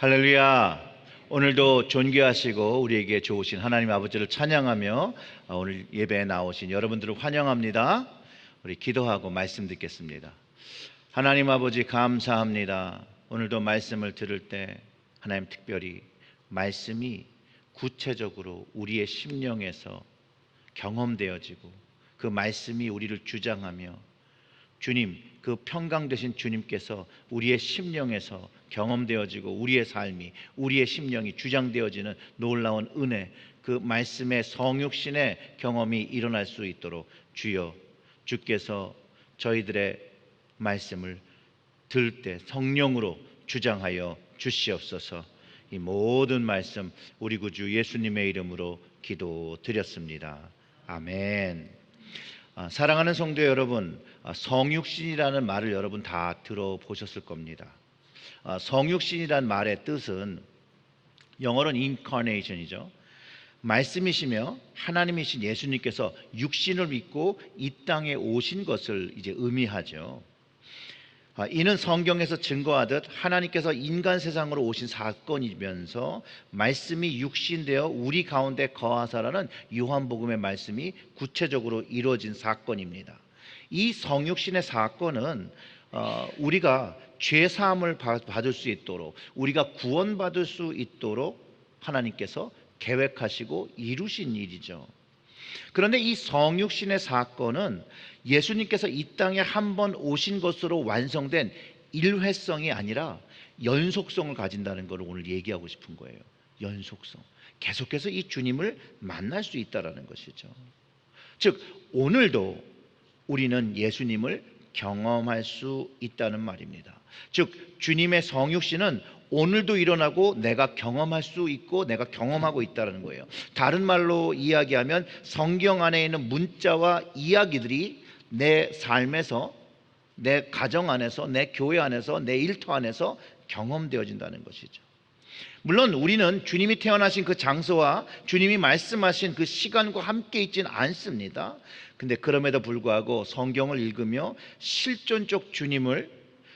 할렐루야. 오늘도 존귀하시고 우리에게 좋으신 하나님 아버지를 찬양하며 오늘 예배에 나오신 여러분들을 환영합니다. 우리 기도하고 말씀 듣겠습니다. 하나님 아버지 감사합니다. 오늘도 말씀을 들을 때 하나님 특별히 말씀이 구체적으로 우리의 심령에서 경험되어지고 그 말씀이 우리를 주장하며 주님, 그 평강 되신 주님께서 우리의 심령에서 경험되어지고 우리의 삶이, 우리의 심령이 주장되어지는 놀라운 은혜, 그 말씀의 성육신의 경험이 일어날 수 있도록 주여, 주께서 저희들의 말씀을 들을 때 성령으로 주장하여 주시옵소서. 이 모든 말씀 우리 구주 예수님의 이름으로 기도드렸습니다. 아멘. 사랑하는 성도 여러분, 성육신이라는 말을 여러분 다 들어보셨을 겁니다. 성육신이라는 말의 뜻은 영어로는 incarnation이죠. 말씀이시며 하나님이신 예수님께서 육신을 입고 이 땅에 오신 것을 이제 의미하죠. 이는 성경에서 증거하듯 하나님께서 인간 세상으로 오신 사건이면서 말씀이 육신되어 우리 가운데 거하사라는 요한복음의 말씀이 구체적으로 이루어진 사건입니다. 이 성육신의 사건은 우리가 죄사함을 받을 수 있도록, 우리가 구원받을 수 있도록 하나님께서 계획하시고 이루신 일이죠. 그런데 이 성육신의 사건은 예수님께서 이 땅에 한 번 오신 것으로 완성된 일회성이 아니라 연속성을 가진다는 것을 오늘 얘기하고 싶은 거예요. 연속성. 계속해서 이 주님을 만날 수 있다는 것이죠. 즉 오늘도 우리는 예수님을 경험할 수 있다는 말입니다. 즉 주님의 성육신은 오늘도 일어나고 내가 경험할 수 있고 내가 경험하고 있다는 거예요. 다른 말로 이야기하면 성경 안에 있는 문자와 이야기들이 내 삶에서, 내 가정 안에서, 내 교회 안에서, 내 일터 안에서 경험되어진다는 것이죠. 물론 우리는 주님이 태어나신 그 장소와 주님이 말씀하신 그 시간과 함께 있지는 않습니다. 근데 그럼에도 불구하고 성경을 읽으며 실존적 주님을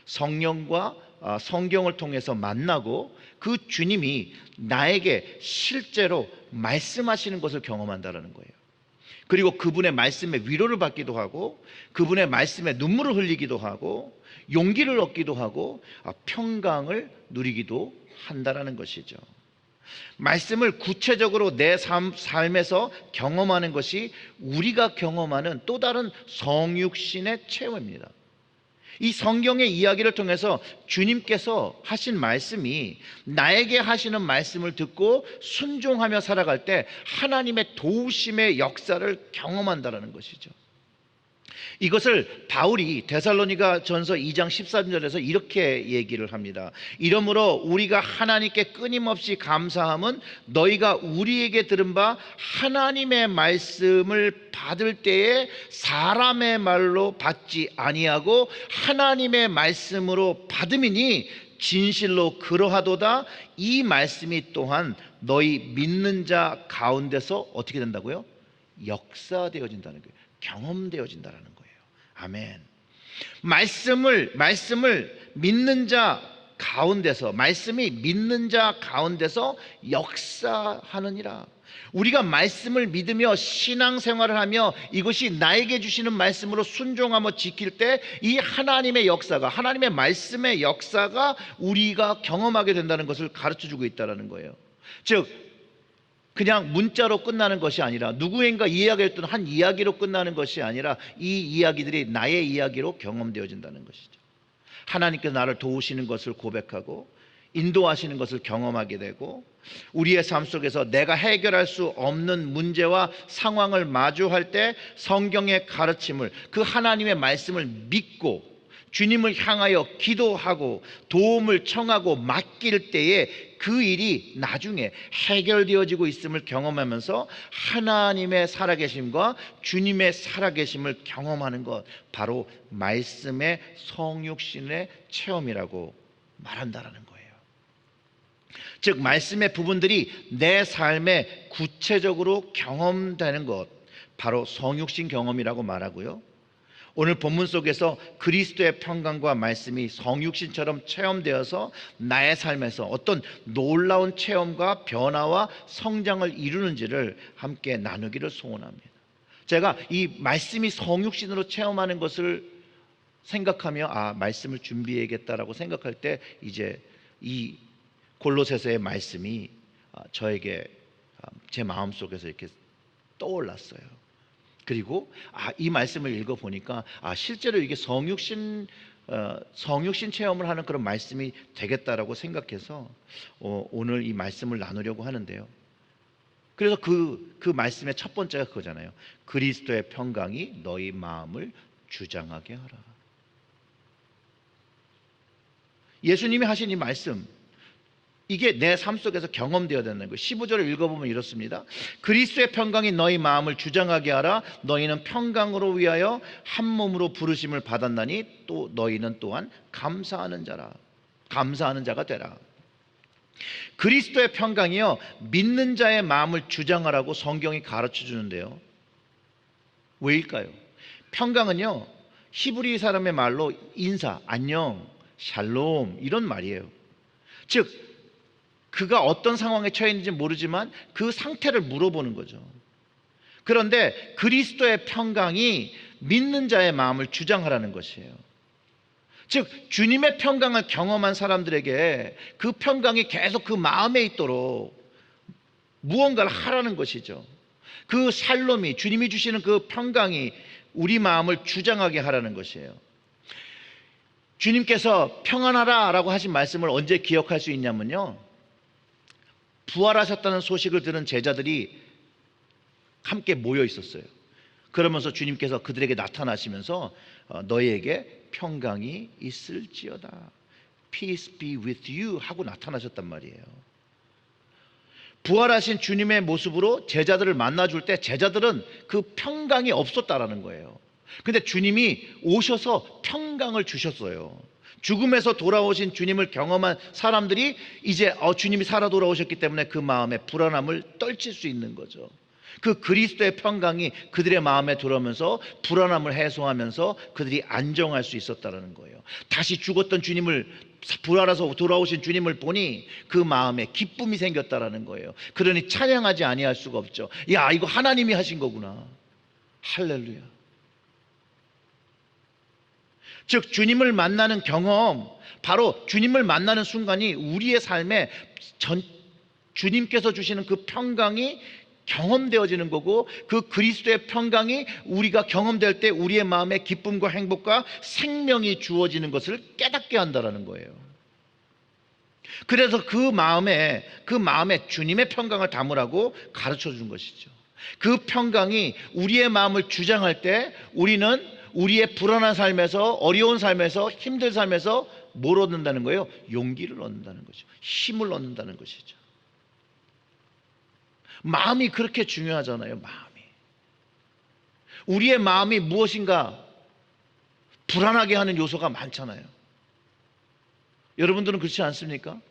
성령과 성경을 통해서 만나고 그 주님이 나에게 실제로 말씀하시는 것을 경험한다는 거예요. 그리고 그분의 말씀에 위로를 받기도 하고 그분의 말씀에 눈물을 흘리기도 하고 용기를 얻기도 하고 평강을 누리기도 한다는 것이죠. 말씀을 구체적으로 내 삶에서 경험하는 것이 우리가 경험하는 또 다른 성육신의 체험입니다. 이 성경의 이야기를 통해서 주님께서 하신 말씀이 나에게 하시는 말씀을 듣고 순종하며 살아갈 때 하나님의 도우심의 역사를 경험한다는 것이죠. 이것을 바울이 데살로니가 전서 2장 13절에서 이렇게 얘기를 합니다. 이러므로 우리가 하나님께 끊임없이 감사함은 너희가 우리에게 들은 바 하나님의 말씀을 받을 때에 사람의 말로 받지 아니하고 하나님의 말씀으로 받음이니 진실로 그러하도다. 이 말씀이 또한 너희 믿는 자 가운데서 어떻게 된다고요? 역사되어진다는 거예요. 경험되어진다는 거예요. 아멘. 말씀을 믿는 자 가운데서, 말씀이 믿는 자 가운데서 역사하느니라. 우리가 말씀을 믿으며 신앙생활을 하며 이것이 나에게 주시는 말씀으로 순종하며 지킬 때 이 하나님의 역사가, 하나님의 말씀의 역사가 우리가 경험하게 된다는 것을 가르쳐주고 있다는 거예요. 즉 그냥 문자로 끝나는 것이 아니라 누구인가 이야기했던 한 이야기로 끝나는 것이 아니라 이 이야기들이 나의 이야기로 경험되어진다는 것이죠. 하나님께서 나를 도우시는 것을 고백하고 인도하시는 것을 경험하게 되고 우리의 삶 속에서 내가 해결할 수 없는 문제와 상황을 마주할 때 성경의 가르침을, 그 하나님의 말씀을 믿고 주님을 향하여 기도하고 도움을 청하고 맡길 때에 그 일이 나중에 해결되어지고 있음을 경험하면서 하나님의 살아계심과 주님의 살아계심을 경험하는 것, 바로 말씀의 성육신의 체험이라고 말한다는 거예요. 즉 말씀의 부분들이 내 삶에 구체적으로 경험되는 것, 바로 성육신 경험이라고 말하고요. 오늘 본문 속에서 그리스도의 평강과 말씀이 성육신처럼 체험되어서 나의 삶에서 어떤 놀라운 체험과 변화와 성장을 이루는지를 함께 나누기를 소원합니다. 제가 이 말씀이 성육신으로 체험하는 것을 생각하며 말씀을 준비해야겠다라고 생각할 때 이제 이 골로새서의 말씀이 저에게 제 마음속에서 이렇게 떠올랐어요. 그리고 이 말씀을 읽어보니까 실제로 이게 성육신 체험을 하는 그런 말씀이 되겠다라고 생각해서 오늘 이 말씀을 나누려고 하는데요. 그래서 그 말씀의 첫 번째가 그거잖아요. 그리스도의 평강이 너희 마음을 주장하게 하라. 예수님이 하신 이 말씀, 이게 내 삶 속에서 경험되어야 되는 거예요. 15절을 읽어보면 이렇습니다. 그리스도의 평강이 너희 마음을 주장하게 하라. 너희는 평강으로 위하여 한 몸으로 부르심을 받았나니 또 너희는 또한 감사하는 자가 되라. 그리스도의 평강이요, 믿는 자의 마음을 주장하라고 성경이 가르쳐 주는데요. 왜일까요? 평강은요, 히브리 사람의 말로 인사, 안녕, 샬롬 이런 말이에요. 즉 그가 어떤 상황에 처해 있는지 모르지만 그 상태를 물어보는 거죠. 그런데 그리스도의 평강이 믿는 자의 마음을 주장하라는 것이에요. 즉 주님의 평강을 경험한 사람들에게 그 평강이 계속 그 마음에 있도록 무언가를 하라는 것이죠. 그 샬롬이, 주님이 주시는 그 평강이 우리 마음을 주장하게 하라는 것이에요. 주님께서 평안하라 라고 하신 말씀을 언제 기억할 수 있냐면요, 부활하셨다는 소식을 들은 제자들이 함께 모여 있었어요. 그러면서 주님께서 그들에게 나타나시면서 너희에게 평강이 있을지어다, Peace be with you 하고 나타나셨단 말이에요. 부활하신 주님의 모습으로 제자들을 만나줄 때 제자들은 그 평강이 없었다라는 거예요. 근데 주님이 오셔서 평강을 주셨어요. 죽음에서 돌아오신 주님을 경험한 사람들이 이제 주님이 살아 돌아오셨기 때문에 그 마음에 불안함을 떨칠 수 있는 거죠. 그 그리스도의 평강이 그들의 마음에 들어오면서 불안함을 해소하면서 그들이 안정할 수 있었다는 거예요. 다시 죽었던 주님을, 부활해서 돌아오신 주님을 보니 그 마음에 기쁨이 생겼다는 거예요. 그러니 찬양하지 아니할 수가 없죠. 야, 이거 하나님이 하신 거구나. 할렐루야. 즉 주님을 만나는 경험, 바로 주님을 만나는 순간이 우리의 삶에 주님께서 주시는 그 평강이 경험되어지는 거고, 그 그리스도의 평강이 우리가 경험될 때 우리의 마음에 기쁨과 행복과 생명이 주어지는 것을 깨닫게 한다는 거예요. 그래서 그 마음에 주님의 평강을 담으라고 가르쳐 준 것이죠. 그 평강이 우리의 마음을 주장할 때 우리는 우리의 불안한 삶에서, 어려운 삶에서, 힘든 삶에서 뭘 얻는다는 거예요? 용기를 얻는다는 거죠. 힘을 얻는다는 것이죠. 마음이 그렇게 중요하잖아요. 마음이. 우리의 마음이 무엇인가 불안하게 하는 요소가 많잖아요. 여러분들은 그렇지 않습니까?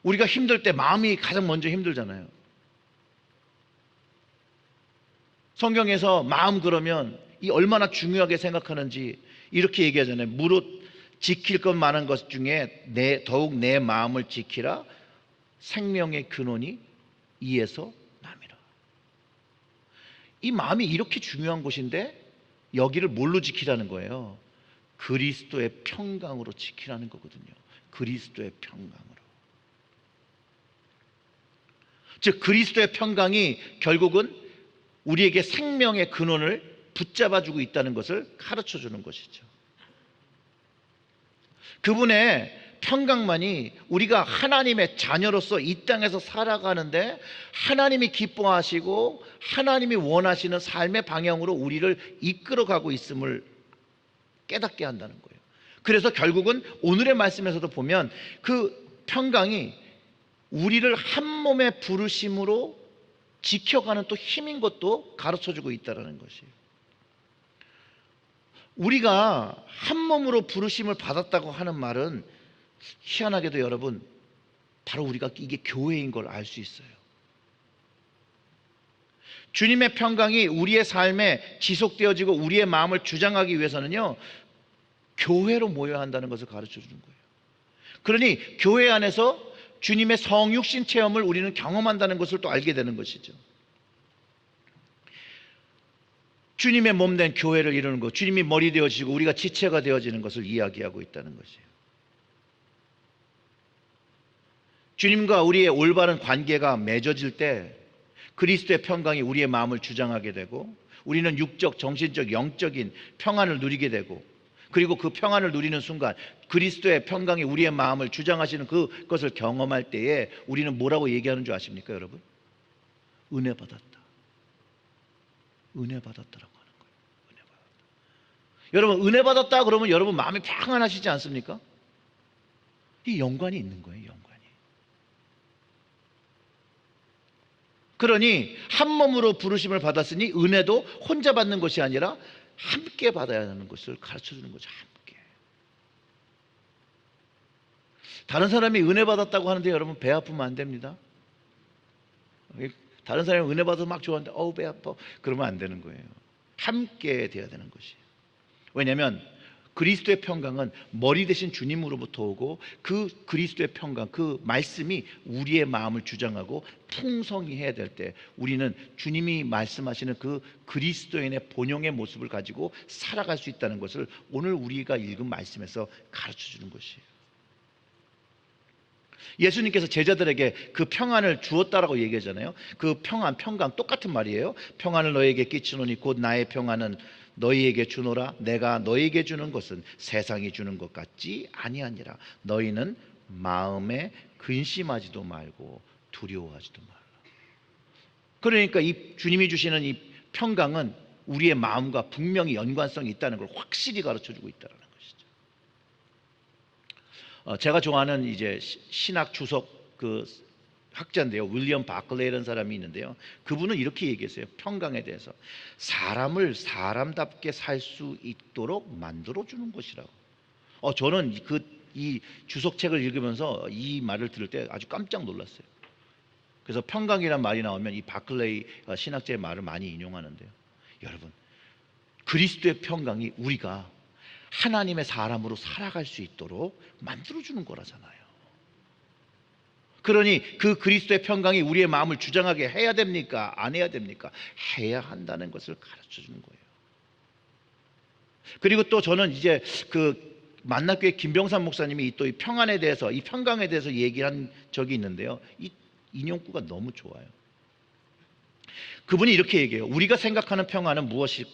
우리가 힘들 때 마음이 가장 먼저 힘들잖아요. 성경에서 마음 그러면 이 얼마나 중요하게 생각하는지 이렇게 얘기하잖아요. 무릇 지킬 것 많은 것 중에 더욱 내 마음을 지키라. 생명의 근원이 이에서 남이라. 이 마음이 이렇게 중요한 것인데 여기를 뭘로 지키라는 거예요? 그리스도의 평강으로 지키라는 거거든요. 그리스도의 평강으로. 즉 그리스도의 평강이 결국은 우리에게 생명의 근원을 붙잡아주고 있다는 것을 가르쳐 주는 것이죠. 그분의 평강만이 우리가 하나님의 자녀로서 이 땅에서 살아가는데 하나님이 기뻐하시고 하나님이 원하시는 삶의 방향으로 우리를 이끌어가고 있음을 깨닫게 한다는 거예요. 그래서 결국은 오늘의 말씀에서도 보면 그 평강이 우리를 한 몸의 부르심으로 지켜가는 또 힘인 것도 가르쳐주고 있다는 것이에요. 우리가 한 몸으로 부르심을 받았다고 하는 말은 희한하게도 여러분, 바로 우리가 이게 교회인 걸 알 수 있어요. 주님의 평강이 우리의 삶에 지속되어지고 우리의 마음을 주장하기 위해서는요, 교회로 모여야 한다는 것을 가르쳐 주는 거예요. 그러니 교회 안에서 주님의 성육신 체험을 우리는 경험한다는 것을 또 알게 되는 것이죠. 주님의 몸된 교회를 이루는 것, 주님이 머리 되어지고 우리가 지체가 되어지는 것을 이야기하고 있다는 것이에요. 주님과 우리의 올바른 관계가 맺어질 때 그리스도의 평강이 우리의 마음을 주장하게 되고 우리는 육적, 정신적, 영적인 평안을 누리게 되고, 그리고 그 평안을 누리는 순간 그리스도의 평강이 우리의 마음을 주장하시는 그것을 경험할 때에 우리는 뭐라고 얘기하는 줄 아십니까, 여러분? 은혜 받았다. 은혜 받았다라고 하는 거예요. 은혜 받았다. 여러분, 은혜 받았다 그러면 여러분 마음이 평안하시지 않습니까? 이 연관이 있는 거예요, 연관이. 그러니 한 몸으로 부르심을 받았으니 은혜도 혼자 받는 것이 아니라 함께 받아야 하는 것을 가르쳐 주는 거죠. 함께. 다른 사람이 은혜 받았다고 하는데 여러분 배 아프면 안 됩니다. 다른 사람이 은혜 받아서 막 좋아하는데 어우 배 아파, 그러면 안 되는 거예요. 함께 돼야 되는 것이에요. 왜냐하면 그리스도의 평강은 머리 대신 주님으로부터 오고, 그 그리스도의 평강, 그 말씀이 우리의 마음을 주장하고 풍성해야 될 때 우리는 주님이 말씀하시는 그 그리스도인의 본용의 모습을 가지고 살아갈 수 있다는 것을 오늘 우리가 읽은 말씀에서 가르쳐 주는 것이에요. 예수님께서 제자들에게 그 평안을 주었다라고 얘기하잖아요. 그 평안, 평강 똑같은 말이에요. 평안을 너에게 끼치노니 곧 나의 평안은 너희에게 주노라. 내가 너희에게 주는 것은 세상이 주는 것 같지 아니하니라. 너희는 마음에 근심하지도 말고 두려워하지도 말라. 그러니까 이 주님이 주시는 이 평강은 우리의 마음과 분명히 연관성이 있다는 걸 확실히 가르쳐주고 있다는 것이죠. 제가 좋아하는 이제 신학 주석 그 학자인데요, 윌리엄 바클레이라는 사람이 있는데요, 그분은 이렇게 얘기했어요. 평강에 대해서 사람을 사람답게 살 수 있도록 만들어 주는 것이라고. 저는 이 주석책을 읽으면서 이 말을 들을 때 아주 깜짝 놀랐어요. 그래서 평강이란 말이 나오면 이 바클레이 신학자의 말을 많이 인용하는데요, 여러분, 그리스도의 평강이 우리가 하나님의 사람으로 살아갈 수 있도록 만들어 주는 거라잖아요. 그러니 그 그리스도의 평강이 우리의 마음을 주장하게 해야 됩니까? 안 해야 됩니까? 해야 한다는 것을 가르쳐 주는 거예요. 그리고 또 저는 이제 그 만납교회 김병삼 목사님이 또 이 평안에 대해서, 이 평강에 대해서 얘기한 적이 있는데요, 이 인용구가 너무 좋아요. 그분이 이렇게 얘기해요. 우리가 생각하는 평안은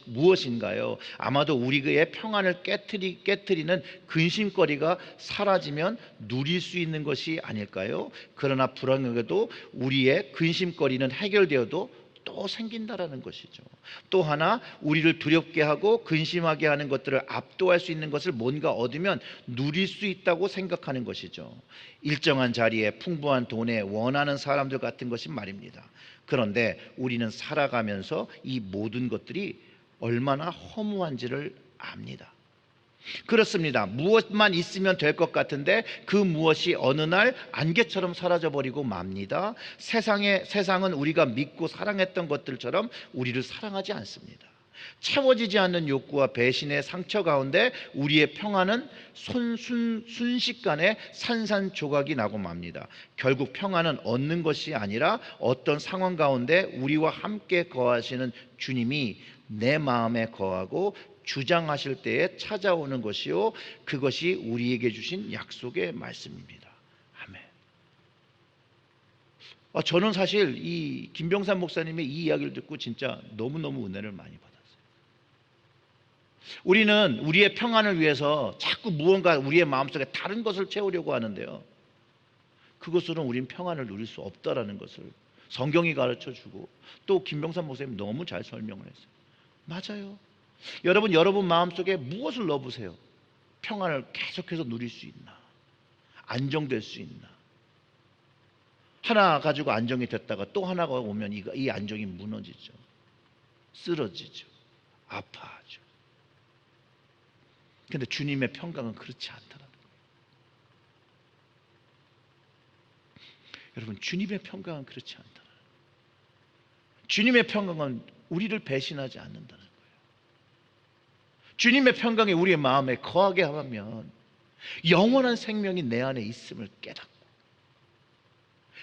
무엇인가요? 아마도 우리의 평안을 깨트리는 근심거리가 사라지면 누릴 수 있는 것이 아닐까요? 그러나 불행하게도 우리의 근심거리는 해결되어도 또 생긴다라는 것이죠. 또 하나, 우리를 두렵게 하고 근심하게 하는 것들을 압도할 수 있는 것을 뭔가 얻으면 누릴 수 있다고 생각하는 것이죠. 일정한 자리에 풍부한 돈에 원하는 사람들 같은 것이 말입니다. 그런데 우리는 살아가면서 이 모든 것들이 얼마나 허무한지를 압니다. 그렇습니다. 무엇만 있으면 될 것 같은데 그 무엇이 어느 날 안개처럼 사라져버리고 맙니다. 세상은 우리가 믿고 사랑했던 것들처럼 우리를 사랑하지 않습니다. 채워지지 않는 욕구와 배신의 상처 가운데 우리의 평안은 순식간에 산산조각이 나고 맙니다. 결국 평안은 얻는 것이 아니라 어떤 상황 가운데 우리와 함께 거하시는 주님이 내 마음에 거하고 주장하실 때에 찾아오는 것이요, 그것이 우리에게 주신 약속의 말씀입니다. 아멘. 저는 사실 이 김병삼 목사님의 이 이야기를 듣고 진짜 너무너무 은혜를 많이 받았어요. 우리는 우리의 평안을 위해서 자꾸 무언가 우리의 마음속에 다른 것을 채우려고 하는데요, 그것으로는 우리는 평안을 누릴 수 없다라는 것을 성경이 가르쳐주고 또 김병삼 목사님이 너무 잘 설명을 했어요. 맞아요. 여러분 마음속에 무엇을 넣어보세요. 평안을 계속해서 누릴 수 있나? 안정될 수 있나? 하나 가지고 안정이 됐다가 또 하나가 오면 이 안정이 무너지죠. 쓰러지죠. 아파하죠. 그런데 주님의 평강은 그렇지 않다라는 거예요. 여러분, 주님의 평강은 그렇지 않다라는 거예요. 주님의 평강은 우리를 배신하지 않는다는 거예요. 주님의 평강이 우리의 마음에 거하게 하면 영원한 생명이 내 안에 있음을 깨닫고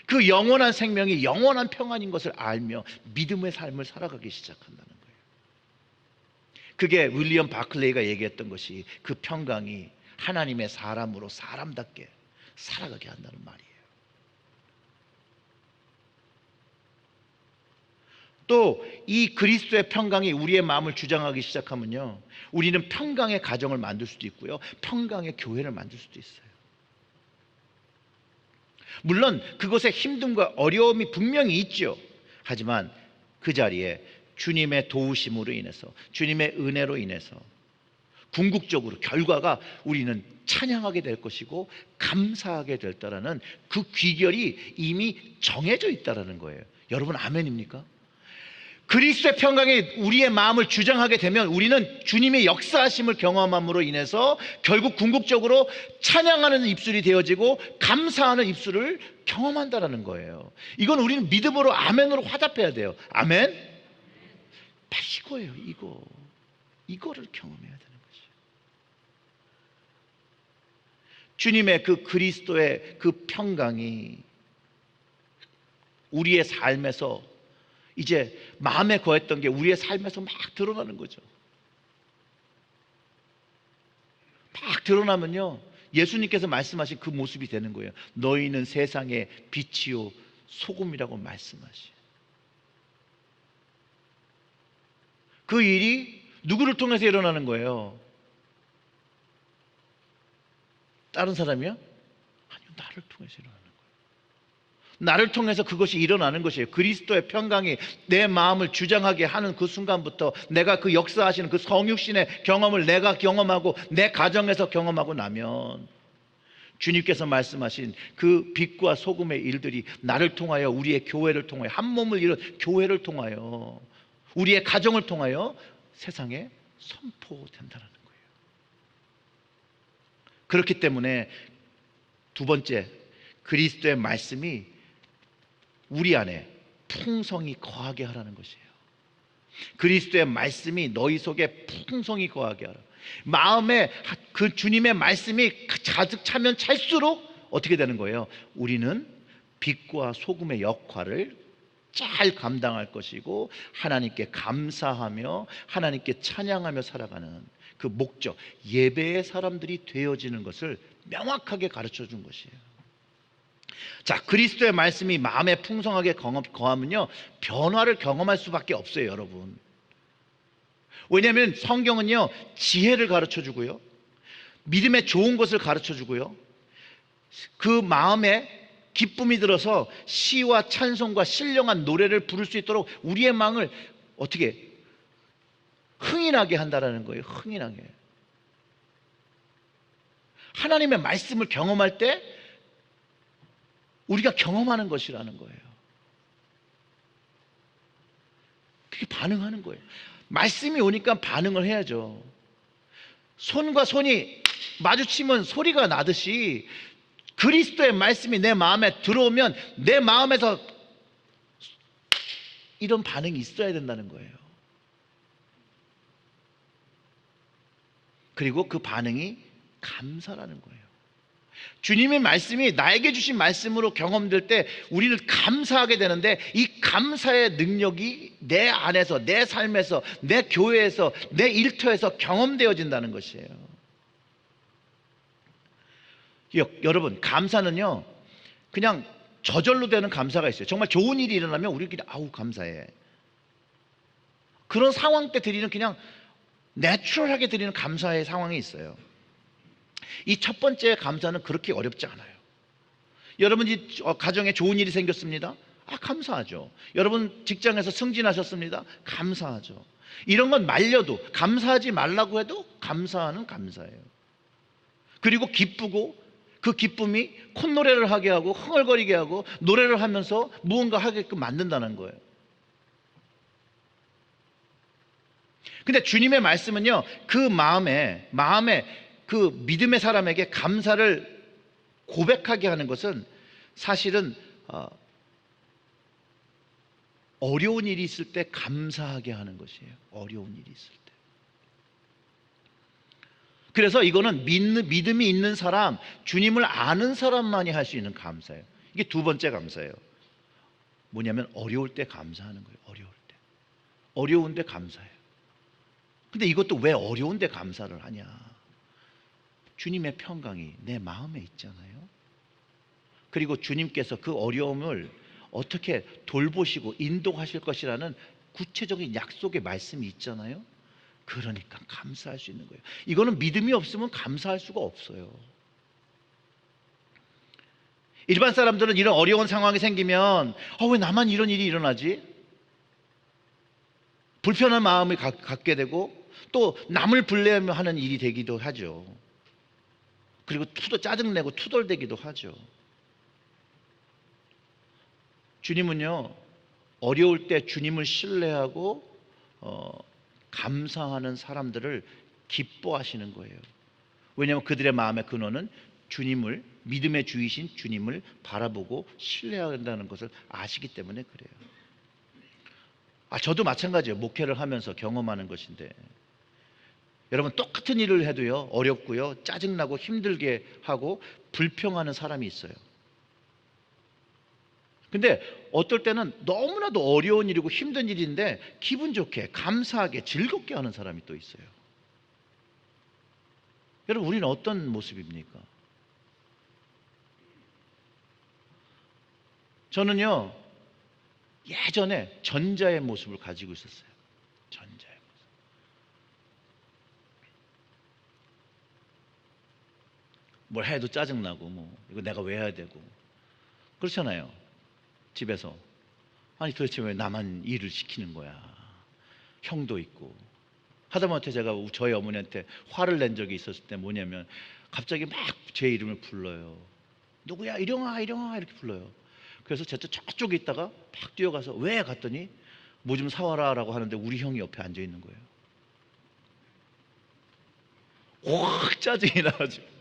그 영원한 생명이 영원한 평안인 것을 알며 믿음의 삶을 살아가기 시작한다는 거예요. 그게 윌리엄 바클레이가 얘기했던 것이 그 평강이 하나님의 사람으로 사람답게 살아가게 한다는 말이에요. 또 이 그리스도의 평강이 우리의 마음을 주장하기 시작하면요, 우리는 평강의 가정을 만들 수도 있고요, 평강의 교회를 만들 수도 있어요. 물론 그것에 힘듦과 어려움이 분명히 있죠. 하지만 그 자리에 주님의 도우심으로 인해서, 주님의 은혜로 인해서 궁극적으로 결과가 우리는 찬양하게 될 것이고 감사하게 될 거라는 그 귀결이 이미 정해져 있다는 거예요. 여러분 아멘입니까? 그리스도의 평강이 우리의 마음을 주장하게 되면 우리는 주님의 역사하심을 경험함으로 인해서 결국 궁극적으로 찬양하는 입술이 되어지고 감사하는 입술을 경험한다는 거예요. 이건 우리는 믿음으로 아멘으로 화답해야 돼요. 아멘? 딱 이거예요. 이거를 경험해야 되는 거죠. 주님의 그 그리스도의 그 평강이 우리의 삶에서 이제 마음에 거했던 게 우리의 삶에서 막 드러나는 거죠. 막 드러나면요, 예수님께서 말씀하신 그 모습이 되는 거예요. 너희는 세상의 빛이요 소금이라고 말씀하시. 그 일이 누구를 통해서 일어나는 거예요? 다른 사람이요? 아니요, 나를 통해서 일어나는 거예요. 나를 통해서 그것이 일어나는 것이에요. 그리스도의 평강이 내 마음을 주장하게 하는 그 순간부터 내가 그 역사하시는 그 성육신의 경험을 내가 경험하고 내 가정에서 경험하고 나면 주님께서 말씀하신 그 빛과 소금의 일들이 나를 통하여, 우리의 교회를 통하여, 한 몸을 이룬 교회를 통하여, 우리의 가정을 통하여 세상에 선포된다는 거예요. 그렇기 때문에 두 번째, 그리스도의 말씀이 우리 안에 풍성이 거하게 하라는 것이에요. 그리스도의 말씀이 너희 속에 풍성이 거하게 하라. 마음에 그 주님의 말씀이 가득 차면 찰수록 어떻게 되는 거예요? 우리는 빛과 소금의 역할을 잘 감당할 것이고 하나님께 감사하며 하나님께 찬양하며 살아가는 그 목적, 예배의 사람들이 되어지는 것을 명확하게 가르쳐 준 것이에요. 자, 그리스도의 말씀이 마음에 풍성하게 거하면요, 변화를 경험할 수밖에 없어요, 여러분. 왜냐하면 성경은요, 지혜를 가르쳐 주고요, 믿음의 좋은 것을 가르쳐 주고요, 그 마음에 기쁨이 들어서 시와 찬송과 신령한 노래를 부를 수 있도록 우리의 마음을 어떻게 흥이 나게 한다라는 거예요. 흥이 나게. 하나님의 말씀을 경험할 때 우리가 경험하는 것이라는 거예요. 그게 반응하는 거예요. 말씀이 오니까 반응을 해야죠. 손과 손이 마주치면 소리가 나듯이 그리스도의 말씀이 내 마음에 들어오면 내 마음에서 이런 반응이 있어야 된다는 거예요. 그리고 그 반응이 감사라는 거예요. 주님의 말씀이 나에게 주신 말씀으로 경험될 때 우리는 감사하게 되는데, 이 감사의 능력이 내 안에서, 내 삶에서, 내 교회에서, 내 일터에서 경험되어진다는 것이에요. 여러분, 감사는요, 그냥 저절로 되는 감사가 있어요. 정말 좋은 일이 일어나면 우리 그냥 아우 감사해. 그런 상황 때 드리는 그냥 내추럴하게 드리는 감사의 상황이 있어요. 이 첫 번째 감사는 그렇게 어렵지 않아요. 여러분 가정에 좋은 일이 생겼습니다. 감사하죠. 여러분 직장에서 승진하셨습니다. 감사하죠. 이런 건 말려도, 감사하지 말라고 해도 감사하는 감사예요. 그리고 기쁘고 그 기쁨이 콧노래를 하게 하고 흥얼거리게 하고 노래를 하면서 무언가 하게끔 만든다는 거예요. 근데 주님의 말씀은요, 그 마음에 그 믿음의 사람에게 감사를 고백하게 하는 것은 사실은 어려운 일이 있을 때 감사하게 하는 것이에요. 어려운 일이 있을 때. 그래서 이거는 믿음이 있는 사람, 주님을 아는 사람만이 할 수 있는 감사예요. 이게 두 번째 감사예요. 뭐냐면 어려울 때 감사하는 거예요. 어려울 때. 어려운데 감사해요. 근데 이것도 왜 어려운데 감사를 하냐? 주님의 평강이 내 마음에 있잖아요. 그리고 주님께서 그 어려움을 어떻게 돌보시고 인도하실 것이라는 구체적인 약속의 말씀이 있잖아요. 그러니까 감사할 수 있는 거예요. 이거는 믿음이 없으면 감사할 수가 없어요. 일반 사람들은 이런 어려운 상황이 생기면 왜 나만 이런 일이 일어나지? 불편한 마음을 갖게 되고 또 남을 불리하며 하는 일이 되기도 하죠. 그리고 짜증내고 투덜대기도 하죠. 주님은요, 어려울 때 주님을 신뢰하고 감사하는 사람들을 기뻐하시는 거예요. 왜냐하면 그들의 마음의 근원은 주님을, 믿음의 주이신 주님을 바라보고 신뢰한다는 것을 아시기 때문에 그래요. 저도 마찬가지예요. 목회를 하면서 경험하는 것인데, 여러분 똑같은 일을 해도요, 어렵고요, 짜증나고 힘들게 하고 불평하는 사람이 있어요. 근데 어떨 때는 너무나도 어려운 일이고 힘든 일인데 기분 좋게, 감사하게, 즐겁게 하는 사람이 또 있어요. 여러분, 우리는 어떤 모습입니까? 저는요, 예전에 전자의 모습을 가지고 있었어요. 전자의 모습. 뭘 해도 짜증나고, 이거 내가 왜 해야 되고. 그렇잖아요. 집에서. 아니, 도대체 왜 나만 일을 시키는 거야? 형도 있고. 하다못해 제가 저희 어머니한테 화를 낸 적이 있었을 때 뭐냐면, 갑자기 막 제 이름을 불러요. 누구야? 이령아, 이령아, 이렇게 불러요. 그래서 제가 저쪽에 있다가 팍 뛰어가서 왜? 갔더니 뭐 좀 사와라 라고 하는데 우리 형이 옆에 앉아 있는 거예요. 확 짜증이 나가지고.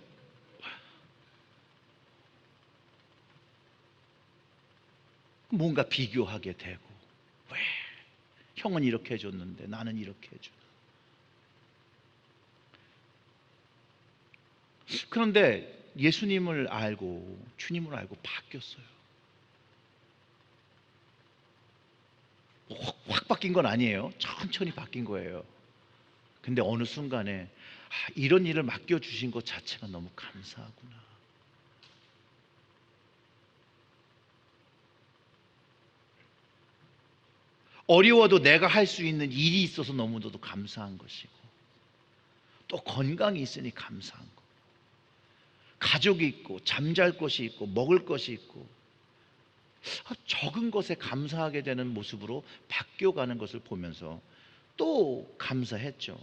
뭔가 비교하게 되고, 왜? 형은 이렇게 해줬는데 나는 이렇게 해주나. 그런데 예수님을 알고 주님을 알고 바뀌었어요. 확 바뀐 건 아니에요. 천천히 바뀐 거예요. 근데 어느 순간에 이런 일을 맡겨주신 것 자체가 너무 감사하구나. 어려워도 내가 할 수 있는 일이 있어서 너무나도 감사한 것이고, 또 건강이 있으니 감사한 거, 가족이 있고 잠잘 곳이 있고 먹을 것이 있고, 적은 것에 감사하게 되는 모습으로 바뀌어가는 것을 보면서 또 감사했죠.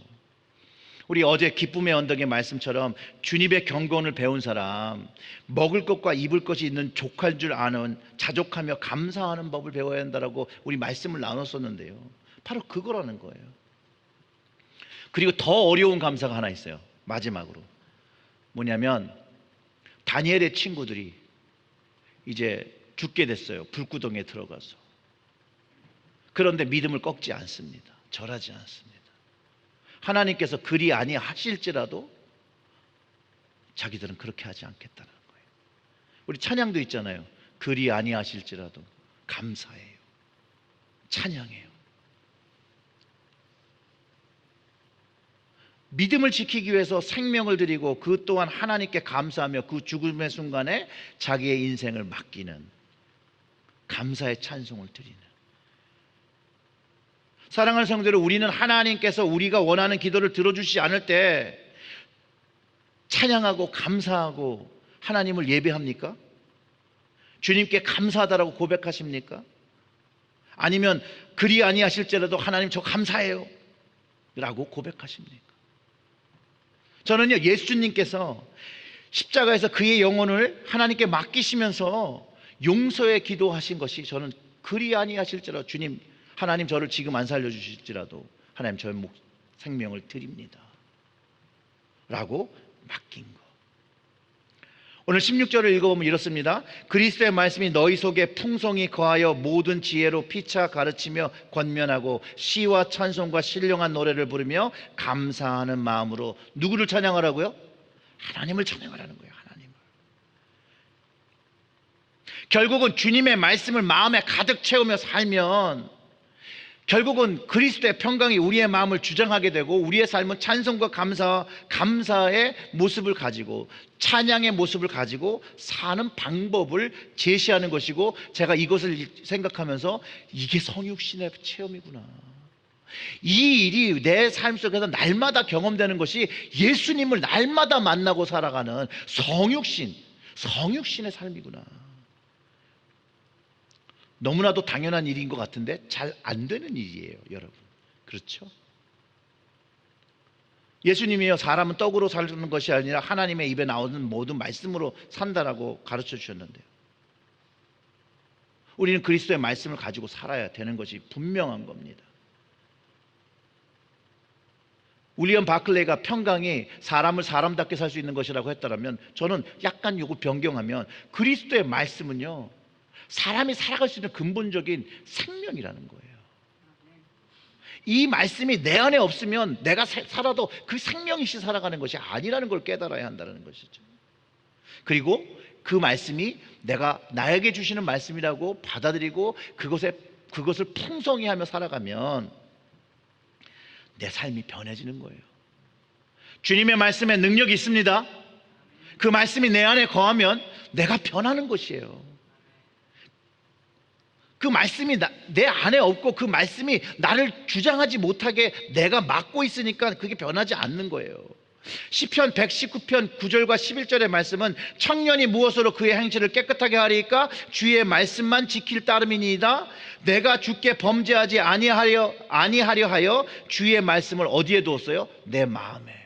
우리 어제 기쁨의 언덕의 말씀처럼 주님의 경건을 배운 사람, 먹을 것과 입을 것이 있는 족할 줄 아는, 자족하며 감사하는 법을 배워야 한다라고 우리 말씀을 나눴었는데요, 바로 그거라는 거예요. 그리고 더 어려운 감사가 하나 있어요. 마지막으로 뭐냐면, 다니엘의 친구들이 이제 죽게 됐어요. 불구덩이에 들어가서. 그런데 믿음을 꺾지 않습니다. 절하지 않습니다. 하나님께서 그리 아니하실지라도 자기들은 그렇게 하지 않겠다는 거예요. 우리 찬양도 있잖아요. 그리 아니하실지라도 감사해요. 찬양해요. 믿음을 지키기 위해서 생명을 드리고 그 또한 하나님께 감사하며 그 죽음의 순간에 자기의 인생을 맡기는, 감사의 찬송을 드리는. 사랑하는 성도들, 우리는 하나님께서 우리가 원하는 기도를 들어주시지 않을 때 찬양하고 감사하고 하나님을 예배합니까? 주님께 감사하다라고 고백하십니까? 아니면 그리 아니하실지라도 하나님 저 감사해요 라고 고백하십니까? 저는요, 예수님께서 십자가에서 그의 영혼을 하나님께 맡기시면서 용서의 기도하신 것이, 저는 그리 아니하실지라도 주님, 하나님 저를 지금 안 살려주실지라도 하나님 저의 생명을 드립니다 라고 맡긴 거. 오늘 16절을 읽어보면 이렇습니다. 그리스도의 말씀이 너희 속에 풍성히 거하여 모든 지혜로 피차 가르치며 권면하고 시와 찬송과 신령한 노래를 부르며 감사하는 마음으로 누구를 찬양하라고요? 하나님을 찬양하라는 거예요. 하나님을. 결국은 주님의 말씀을 마음에 가득 채우며 살면 결국은 그리스도의 평강이 우리의 마음을 주장하게 되고 우리의 삶은 찬송과 감사의 모습을 가지고 찬양의 모습을 가지고 사는 방법을 제시하는 것이고, 제가 이것을 생각하면서 이게 성육신의 체험이구나. 이 일이 내 삶 속에서 날마다 경험되는 것이 예수님을 날마다 만나고 살아가는 성육신의 삶이구나. 너무나도 당연한 일인 것 같은데 잘 안 되는 일이에요, 여러분. 그렇죠? 예수님이요, 사람은 떡으로 사는 것이 아니라 하나님의 입에 나오는 모든 말씀으로 산다라고 가르쳐 주셨는데요, 우리는 그리스도의 말씀을 가지고 살아야 되는 것이 분명한 겁니다. 윌리엄 바클레이가 평강이 사람을 사람답게 살 수 있는 것이라고 했더라면, 저는 약간 요거 변경하면 그리스도의 말씀은요, 사람이 살아갈 수 있는 근본적인 생명이라는 거예요. 이 말씀이 내 안에 없으면 내가 살아도 그 생명이시 살아가는 것이 아니라는 걸 깨달아야 한다는 것이죠. 그리고 그 말씀이 내가 나에게 주시는 말씀이라고 받아들이고 그것을 풍성히 하며 살아가면 내 삶이 변해지는 거예요. 주님의 말씀에 능력이 있습니다. 그 말씀이 내 안에 거하면 내가 변하는 것이에요. 그 말씀이 내 안에 없고 그 말씀이 나를 주장하지 못하게 내가 막고 있으니까 그게 변하지 않는 거예요. 시편 119편 9절과 11절의 말씀은 청년이 무엇으로 그의 행실을 깨끗하게 하리까? 주의 말씀만 지킬 따름이니이다. 내가 주께 범죄하지 아니하려 하여 주의 말씀을 어디에 두었어요? 내 마음에.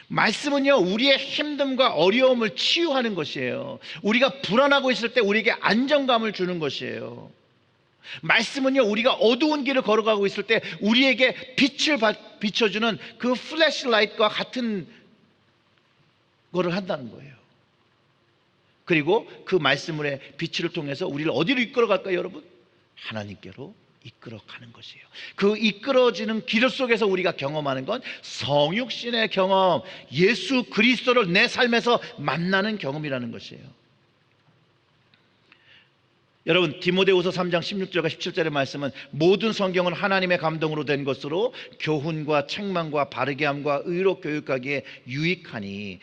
말씀은요, 우리의 힘듦과 어려움을 치유하는 것이에요. 우리가 불안하고 있을 때 우리에게 안정감을 주는 것이에요. 말씀은요, 우리가 어두운 길을 걸어가고 있을 때 우리에게 빛을 비춰주는 그 플래시라이트와 같은 거를 한다는 거예요. 그리고 그 말씀의 빛을 통해서 우리를 어디로 이끌어갈까요, 여러분? 하나님께로 이끌어가는 것이에요. 그 이끌어지는 길 속에서 우리가 경험하는 건 성육신의 경험, 예수 그리스도를 내 삶에서 만나는 경험이라는 것이에요. 여러분, 디모데후서 3장 16절과 17절의 말씀은 모든 성경은 하나님의 감동으로 된 것으로 교훈과 책망과 바르게 함과 의로 교육하기에 유익하니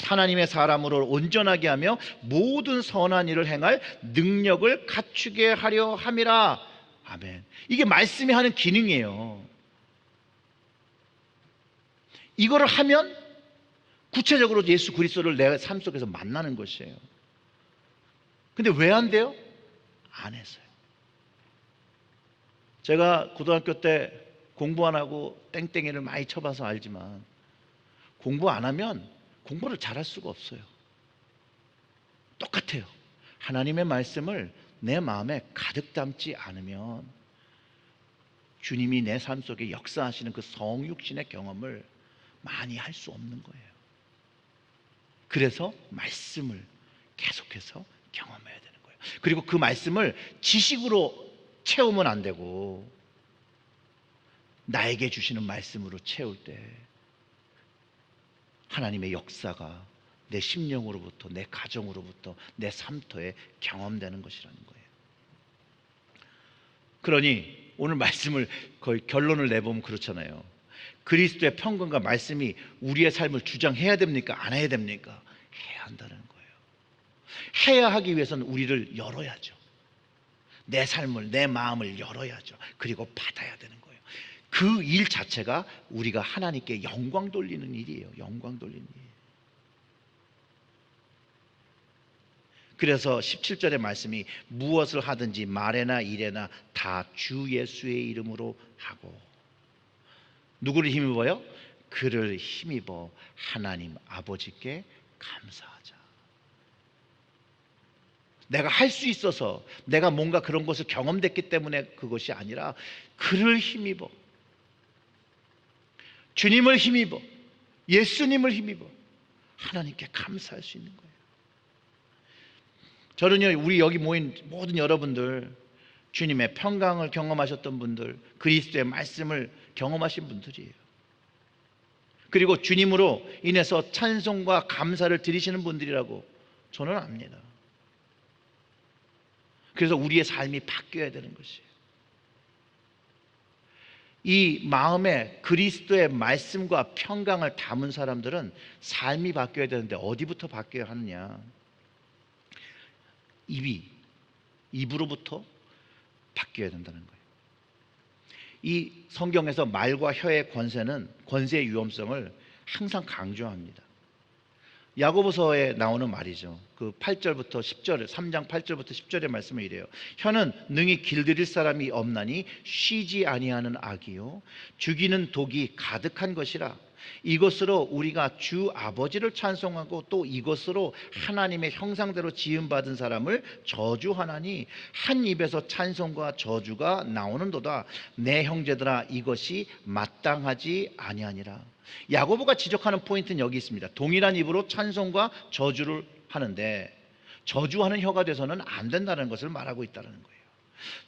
하나님의 사람으로 온전하게 하며 모든 선한 일을 행할 능력을 갖추게 하려 함이라. 아멘. 이게 말씀이 하는 기능이에요. 이거를 하면 구체적으로 예수 그리스도를 내 삶 속에서 만나는 것이에요. 근데 왜 안 돼요? 안 했어요. 제가 고등학교 때 공부 안 하고 땡땡이를 많이 쳐봐서 알지만, 공부 안 하면 공부를 잘할 수가 없어요. 똑같아요. 하나님의 말씀을 내 마음에 가득 담지 않으면 주님이 내 삶 속에 역사하시는 그 성육신의 경험을 많이 할 수 없는 거예요. 그래서 말씀을 계속해서 경험해야 되는 거예요. 그리고 그 말씀을 지식으로 채우면 안 되고 나에게 주시는 말씀으로 채울 때 하나님의 역사가 내 심령으로부터, 내 가정으로부터, 내 삶터에 경험되는 것이라는 거예요. 그러니 오늘 말씀을 거의 결론을 내보면 그렇잖아요. 그리스도의 평강과 말씀이 우리의 삶을 주장해야 됩니까? 안 해야 됩니까? 해야 한다는 거예요. 해야 하기 위해서는 우리를 열어야죠. 내 삶을, 내 마음을 열어야죠. 그리고 받아야 되는 거예요. 그 일 자체가 우리가 하나님께 영광 돌리는 일이에요. 영광 돌리는 일. 그래서 17절의 말씀이 무엇을 하든지 말에나 일에나 다 주 예수의 이름으로 하고. 누구를 힘입어요? 그를 힘입어 하나님 아버지께 감사하자. 내가 할 수 있어서, 내가 뭔가 그런 것을 경험됐기 때문에 그것이 아니라 그를 힘입어, 주님을 힘입어, 예수님을 힘입어 하나님께 감사할 수 있는 거예요. 저는요, 우리 여기 모인 모든 여러분들, 주님의 평강을 경험하셨던 분들, 그리스도의 말씀을 경험하신 분들이에요. 그리고 주님으로 인해서 찬송과 감사를 드리시는 분들이라고 저는 압니다. 그래서 우리의 삶이 바뀌어야 되는 것이에요. 이 마음에 그리스도의 말씀과 평강을 담은 사람들은 삶이 바뀌어야 되는데 어디부터 바뀌어야 하느냐? 입으로부터 바뀌어야 된다는 거예요. 이 성경에서 말과 혀의 권세의 위험성을 항상 강조합니다. 야고보서에 나오는 말이죠. 그 8절부터 10절, 3장 8절부터 10절의 말씀은 이래요. 혀는 능히 길들일 사람이 없나니 쉬지 아니하는 악이요 죽이는 독이 가득한 것이라. 이것으로 우리가 주 아버지를 찬송하고 또 이것으로 하나님의 형상대로 지음받은 사람을 저주하나니 한 입에서 찬송과 저주가 나오는도다. 내 형제들아, 이것이 마땅하지 아니하니라. 야고보가 지적하는 포인트는 여기 있습니다. 동일한 입으로 찬송과 저주를 하는데 저주하는 혀가 돼서는 안 된다는 것을 말하고 있다는 거예요.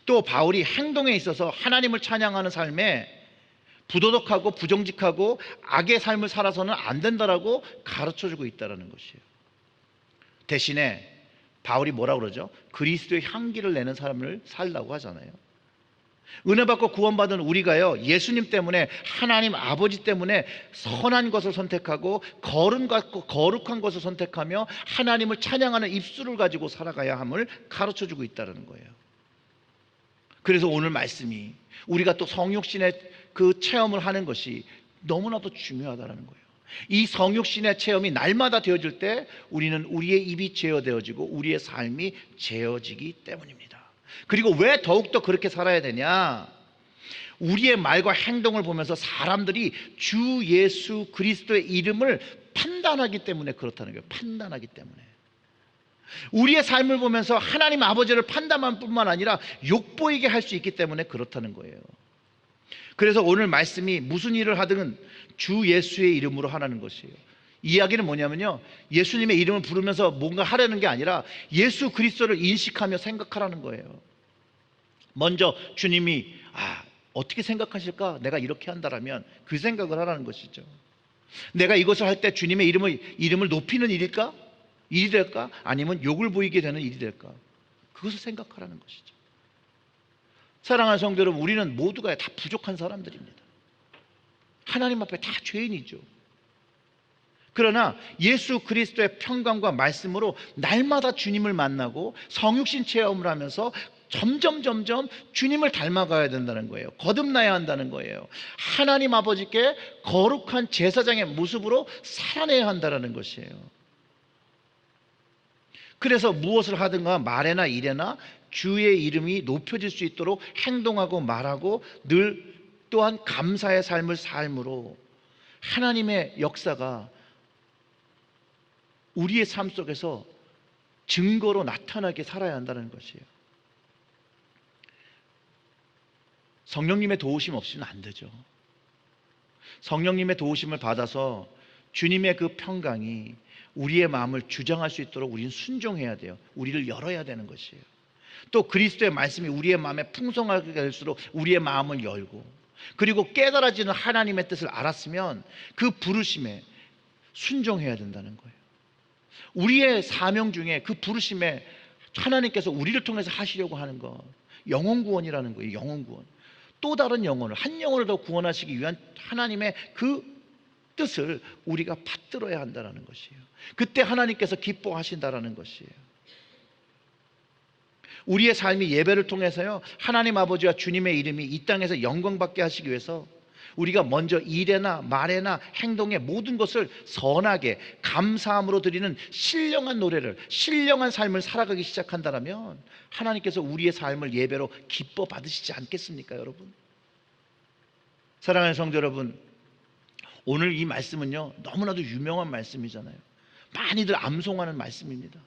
또 바울이 행동에 있어서 하나님을 찬양하는 삶에 부도덕하고 부정직하고 악의 삶을 살아서는 안 된다라고 가르쳐주고 있다는 것이에요. 대신에 바울이 뭐라고 그러죠? 그리스도의 향기를 내는 삶을 살라고 하잖아요. 은혜 받고 구원받은 우리가요, 예수님 때문에, 하나님 아버지 때문에 선한 것을 선택하고 거룩한 것을 선택하며 하나님을 찬양하는 입술을 가지고 살아가야 함을 가르쳐주고 있다는 거예요. 그래서 오늘 말씀이 우리가 또 성육신의 그 체험을 하는 것이 너무나도 중요하다는 거예요. 이 성육신의 체험이 날마다 되어질 때 우리는 우리의 입이 제어되어지고 우리의 삶이 제어지기 때문입니다. 그리고 왜 더욱더 그렇게 살아야 되냐? 우리의 말과 행동을 보면서 사람들이 주 예수 그리스도의 이름을 판단하기 때문에 그렇다는 거예요. 판단하기 때문에. 우리의 삶을 보면서 하나님 아버지를 판단할 뿐만 아니라 욕보이게 할 수 있기 때문에 그렇다는 거예요. 그래서 오늘 말씀이 무슨 일을 하든 주 예수의 이름으로 하라는 것이에요. 이야기는 뭐냐면요, 예수님의 이름을 부르면서 뭔가 하려는 게 아니라 예수 그리스도를 인식하며 생각하라는 거예요. 먼저 주님이 어떻게 생각하실까? 내가 이렇게 한다라면 그 생각을 하라는 것이죠. 내가 이것을 할 때 주님의 이름을 높이는 일일까? 일이 될까? 아니면 욕을 보이게 되는 일이 될까? 그것을 생각하라는 것이죠. 사랑하는 성도 여러분, 우리는 모두가 다 부족한 사람들입니다. 하나님 앞에 다 죄인이죠. 그러나 예수 그리스도의 평강과 말씀으로 날마다 주님을 만나고 성육신 체험을 하면서 점점 주님을 닮아가야 된다는 거예요. 거듭나야 한다는 거예요. 하나님 아버지께 거룩한 제사장의 모습으로 살아내야 한다는 것이에요. 그래서 무엇을 하든가 말에나 일에나 주의 이름이 높여질 수 있도록 행동하고 말하고 늘 또한 감사의 삶을 삶으로 하나님의 역사가 우리의 삶 속에서 증거로 나타나게 살아야 한다는 것이에요. 성령님의 도우심 없이는 안 되죠. 성령님의 도우심을 받아서 주님의 그 평강이 우리의 마음을 주장할 수 있도록 우리는 순종해야 돼요. 우리를 열어야 되는 것이에요. 또 그리스도의 말씀이 우리의 마음에 풍성하게 될수록 우리의 마음을 열고, 그리고 깨달아지는 하나님의 뜻을 알았으면 그 부르심에 순종해야 된다는 거예요. 우리의 사명 중에 그 부르심에 하나님께서 우리를 통해서 하시려고 하는 것, 영혼구원이라는 거예요. 영혼구원. 또 다른 영혼을, 한 영혼을 더 구원하시기 위한 하나님의 그 뜻을 우리가 받들어야 한다는 것이에요. 그때 하나님께서 기뻐하신다는 것이에요. 우리의 삶이 예배를 통해서요, 하나님 아버지와 주님의 이름이 이 땅에서 영광받게 하시기 위해서 우리가 먼저 일에나 말에나 행동에 모든 것을 선하게 감사함으로 드리는 신령한 노래를, 신령한 삶을 살아가기 시작한다면 하나님께서 우리의 삶을 예배로 기뻐 받으시지 않겠습니까, 여러분? 사랑하는 성도 여러분, 오늘 이 말씀은요, 너무나도 유명한 말씀이잖아요. 많이들 암송하는 말씀입니다.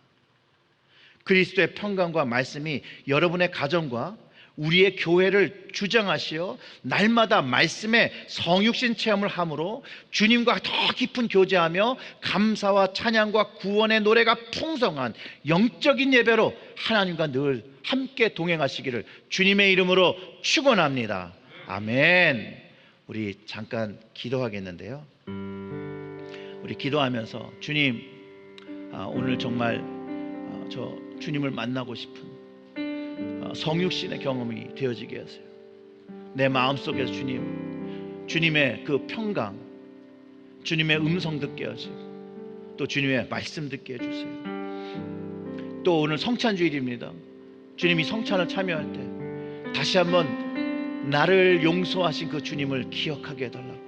그리스도의 평강과 말씀이 여러분의 가정과 우리의 교회를 주장하시어 날마다 말씀의 성육신 체험을 함으로 주님과 더 깊은 교제하며 감사와 찬양과 구원의 노래가 풍성한 영적인 예배로 하나님과 늘 함께 동행하시기를 주님의 이름으로 축원합니다. 아멘. 우리 잠깐 기도하겠는데요. 우리 기도하면서 주님, 오늘 정말 저 주님을 만나고 싶은 성육신의 경험이 되어지게 하세요. 내 마음속에서 주님의 그 평강, 주님의 음성 듣게 하시고 또 주님의 말씀 듣게 해주세요. 또 오늘 성찬주일입니다. 주님이 성찬을 참여할 때 다시 한번 나를 용서하신 그 주님을 기억하게 해달라고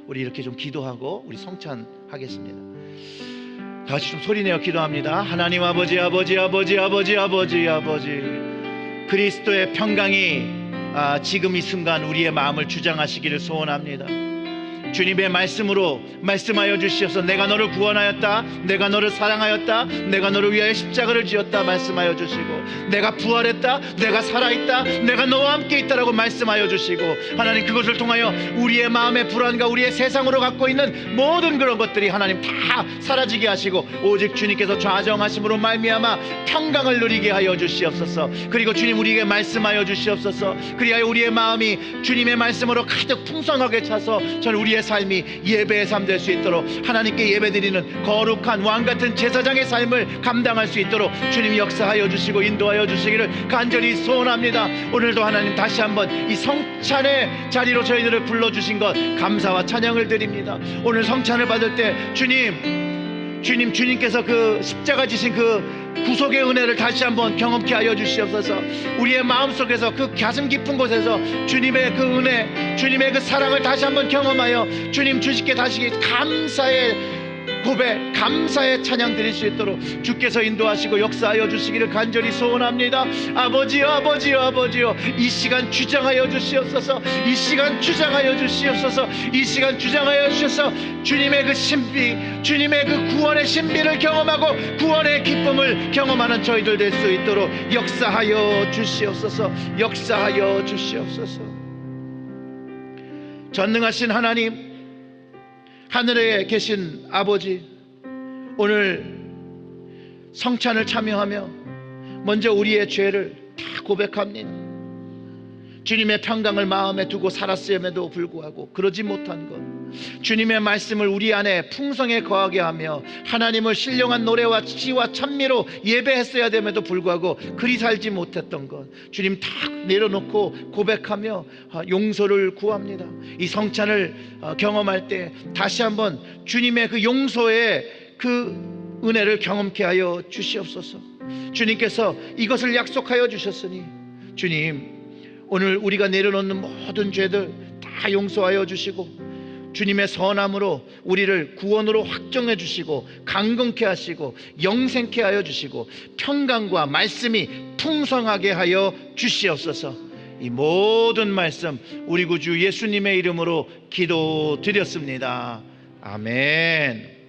우리 이렇게 좀 기도하고 우리 성찬하겠습니다. 다 같이 좀 소리내어 기도합니다. 하나님 아버지, 아버지, 아버지, 아버지, 아버지, 아버지, 그리스도의 평강이 지금 이 순간 우리의 마음을 주장하시기를 소원합니다. 주님의 말씀으로 말씀하여 주시옵소서. 내가 너를 구원하였다, 내가 너를 사랑하였다, 내가 너를 위하여 십자가를 지었다 말씀하여 주시고, 내가 부활했다, 내가 살아있다, 내가 너와 함께 있다라고 말씀하여 주시고, 하나님 그것을 통하여 우리의 마음의 불안과 우리의 세상으로 갖고 있는 모든 그런 것들이 하나님 다 사라지게 하시고 오직 주님께서 좌정하심으로 말미암아 평강을 누리게 하여 주시옵소서. 그리고 주님 우리에게 말씀하여 주시옵소서. 그리하여 우리의 마음이 주님의 말씀으로 가득 풍성하게 차서 저는 우리의 삶이 예배의 삶 될 수 있도록 하나님께 예배드리는 거룩한 왕같은 제사장의 삶을 감당할 수 있도록 주님이 역사하여 주시고 인도하여 주시기를 간절히 소원합니다. 오늘도 하나님 다시 한번 이 성찬의 자리로 저희들을 불러주신 것 감사와 찬양을 드립니다. 오늘 성찬을 받을 때 주님께서 그 십자가 지신 그 구속의 은혜를 다시 한번 경험케 하여 주시옵소서. 우리의 마음속에서 그 가슴 깊은 곳에서 주님의 그 은혜, 주님의 그 사랑을 다시 한번 경험하여 주님 주시께 다시 감사의 고백, 감사의 찬양 드릴 수 있도록 주께서 인도하시고 역사하여 주시기를 간절히 소원합니다. 아버지여, 아버지여, 아버지여, 이 시간 주장하여 주시옵소서. 이 시간 주장하여 주시옵소서. 이 시간 주장하여 주셔서 주님의 그 신비, 주님의 그 구원의 신비를 경험하고 구원의 기쁨을 경험하는 저희들 될 수 있도록 역사하여 주시옵소서. 역사하여 주시옵소서. 전능하신 하나님, 하늘에 계신 아버지, 오늘 성찬을 참여하며 먼저 우리의 죄를 다 고백합니다. 주님의 평강을 마음에 두고 살았음에도 불구하고 그러지 못한 것, 주님의 말씀을 우리 안에 풍성에 거하게 하며 하나님을 신령한 노래와 지와 찬미로 예배했어야 됨에도 불구하고 그리 살지 못했던 것, 주님 다 내려놓고 고백하며 용서를 구합니다. 이 성찬을 경험할 때 다시 한번 주님의 그 용서의 그 은혜를 경험케 하여 주시옵소서. 주님께서 이것을 약속하여 주셨으니 주님, 오늘 우리가 내려놓는 모든 죄들 다 용서하여 주시고 주님의 선함으로 우리를 구원으로 확정해 주시고 강건케 하시고 영생케 하여 주시고 평강과 말씀이 풍성하게 하여 주시옵소서. 이 모든 말씀 우리 구주 예수님의 이름으로 기도드렸습니다. 아멘.